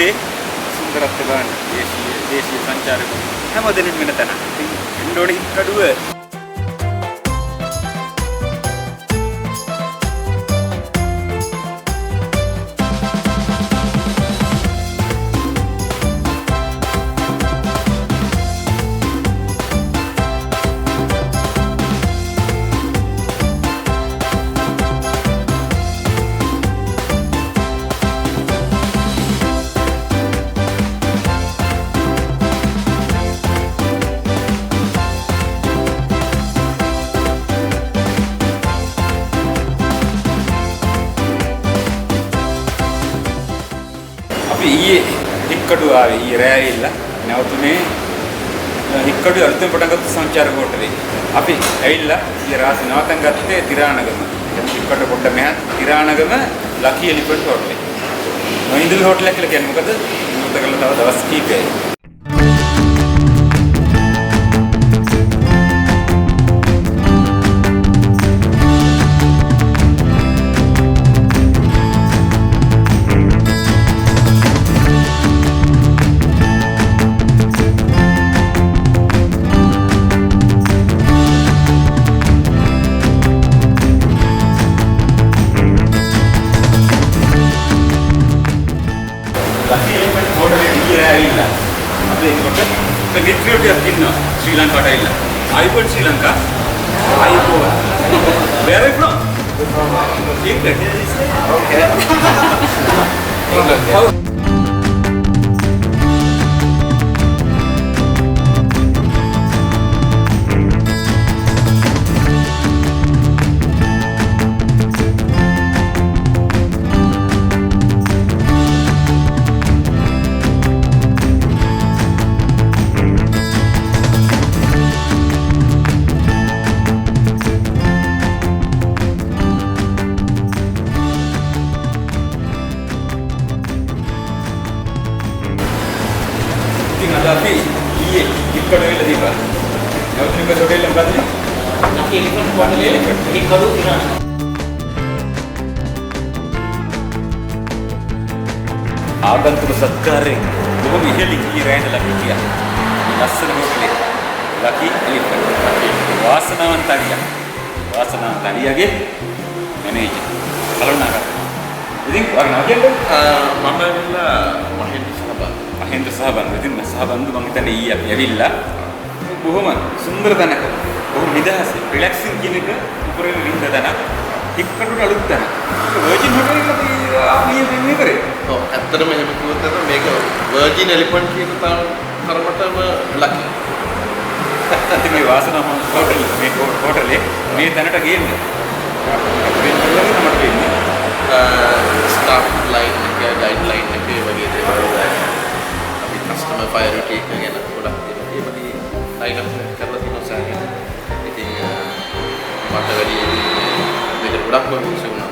නුවරේ සුන්දරත්වය බලන්න. දේශීය සංචාරක හැමදෙනෙම වෙන තැන. ඉතින් එන්න ඕනේ හික්කඩුව. Hikkaduwa ආවේ රෑ ඇවිල්ලා නැවතුනේ Hikkaduwa අලුතෙන් පටන් ගත්ත සංචාරක හෝටලේ. අපි ඇවිල්ලා රාත්‍රී නවතන් ගත්තේ තිරානගම. Hikkaduwa පොඩ්ඩක් මෙහා තිරානගම ලකි එලිෆන්ට් හෝටලේ. නොඉඳුල් හෝටලයක් කියලා කියන්නේ මොකද? මොකද කරලා තව දවස් කීපයයි. Sri Lanka Thailand. I went Sri Lanka. I go. Where are you from? England. Okay. England. How? Tapi iya, Hikkaduwa ಇಲ್ಲ ದೀಪ. ಯಾವತ್ತಿನ ಹೋಟೆಲ್ ನಮ್ಮ ಬಾದ್ರಿ? ನಕ್ಕೆ ಎಲಿಫೆಂಟ್ ಹೋಟೆಲ್ Hikkaduwa ಇಲ್ಲ. ಆಗಂತುಕ ಸತ್ಕಾರೇ ಬಹಳ ಇಹಲಿ ಈ ರೈನ್ ಲಕ್ಕಿಯ. ಲස්සನ ಹೋಟೆಲ್. Lucky elephant. ವಾಸನವಂತಳಿಯ. ವಾಸನವಂತಳಿಯಗೆ ಮ್ಯಾನೇಜರ್. ಕಲೋನಾಗ. ඉතින් වගේ නෝකෙන්ද? මම ඇවිල්ලා මහෙන්ද්‍ර සහබන්දු. ඉතින් සහබන්දු මම හිතන්නේ ඊයේ අපි ඇවිල්ලා බොහොම සුන්දර තැනක බොහොම නිදහස් රිලැක්සින් කියන එක උපරිම විඳ තැනක්. Hikkaduwa අලුත් තැන. වර්ජින් හොටෙල් එක අපි මේ කරේ. ඔව් ඇත්තටම එහෙම කිව්වොත් තමයි මේක වර්ජින් එලිෆන්ට් කියන තරමටම ලකි. ඉතින් මේ වාසනාව හොටලේ මේ තැනට ගේන්නේ. අපේ නෝලගේ තමයි වෙන්නේ. Staff line එක guideline එක වගේ දේවල් අපි customer priority එක ගැන ගොඩක් ඒ වගේ line up කරලා තියෙනවා සාහේ. ඉතින් මට වැඩි මේක ගොඩක්ම විශ්වාස වුණා.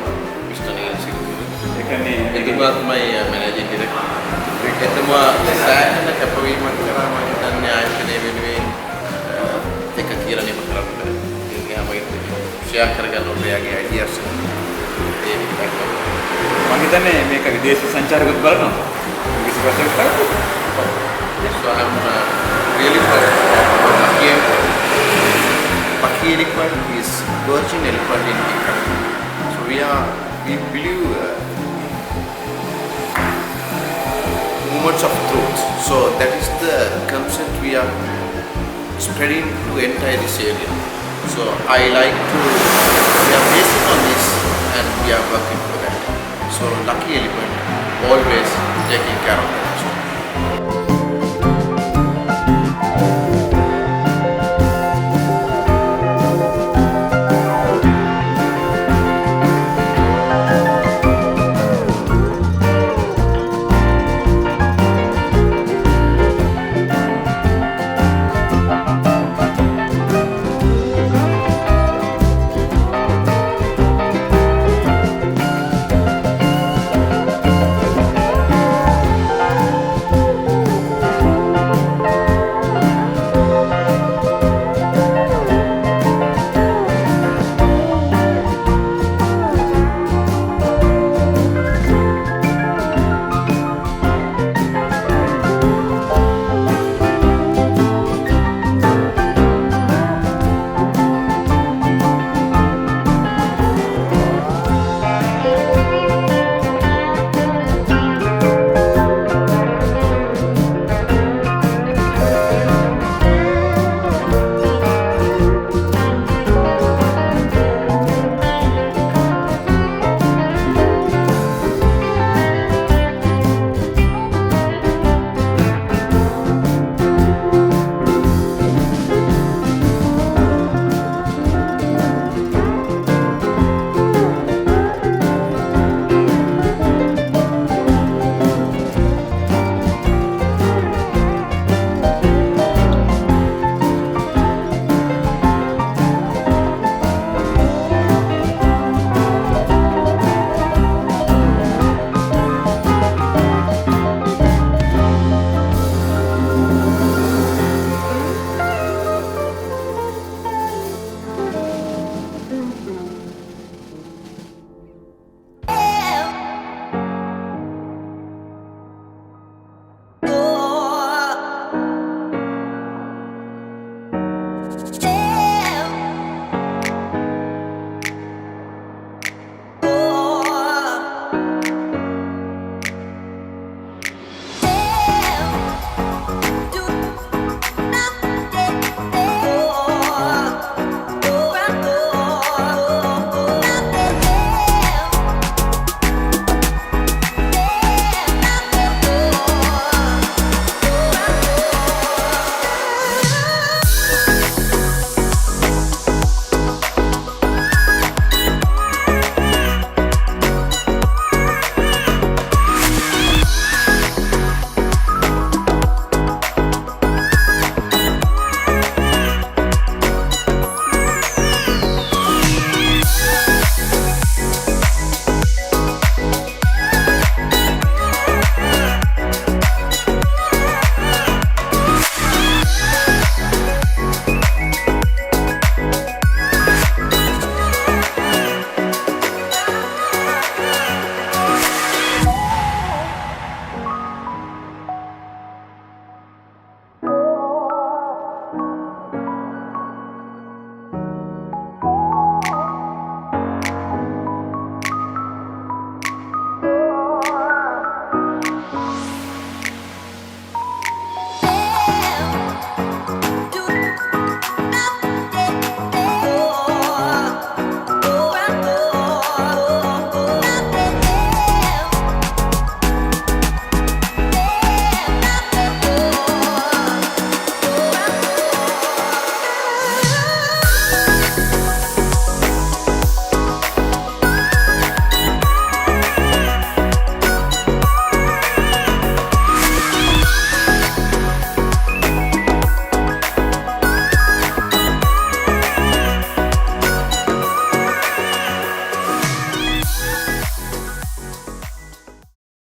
Mister Neil Silva. ඒ කියන්නේ එතුමා තමයි මැනේජින් ඩිරෙක්ටර්. එතුමා සෑහෙන කැපවීමක් කරා මම හිතන්නේ ආයතනයේ වෙනුවෙන් එක කියලා නෙම කරන්නේ. ඉතින් මම ෂෙයා කරගන්න ඕනේ යාගේ ideas. මම හිතන්නේ මේක විදේශ සංචාරකත් බලනවා. විශ්වාසයක් කරලා. Yes, so I'm really proud of Lucky elephant is virgin elephant in Hikkaduwa. So we believe movements of truth. So that is the concept we are spreading to entire this area. So I like to, we are basing on this and we are working for that. So Lucky elephant always taking care of that.